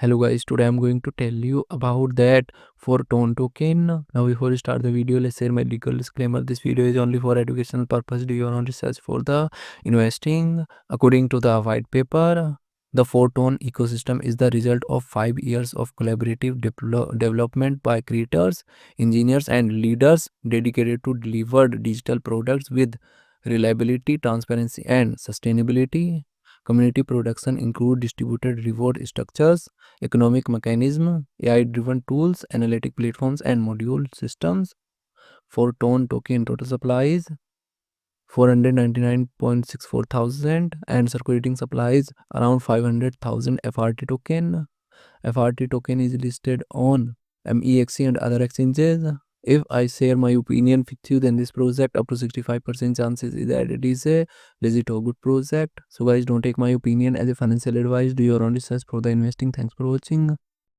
Hello guys, today I'm going to tell you about that ForTon token. Now before we start the video, let's share my legal disclaimer. This video is only for educational purpose. Do your own research for the investing. According to the white paper, the ForTon ecosystem is the result of 5 years of collaborative development by creators, engineers and leaders dedicated to deliver digital products with reliability, transparency and sustainability. Community production include distributed reward structures, economic mechanism, AI-driven tools, analytic platforms, and module systems. For Tone token total supply is 499.64 thousand and circulating supplies around 500,000 FRT token. FRT token is listed on MEXC and other exchanges. If I share my opinion with you, then this project up to 65% chances is that it is a legit or good project. So guys, don't take my opinion as a financial advice. Do your own research for the investing. Thanks for watching.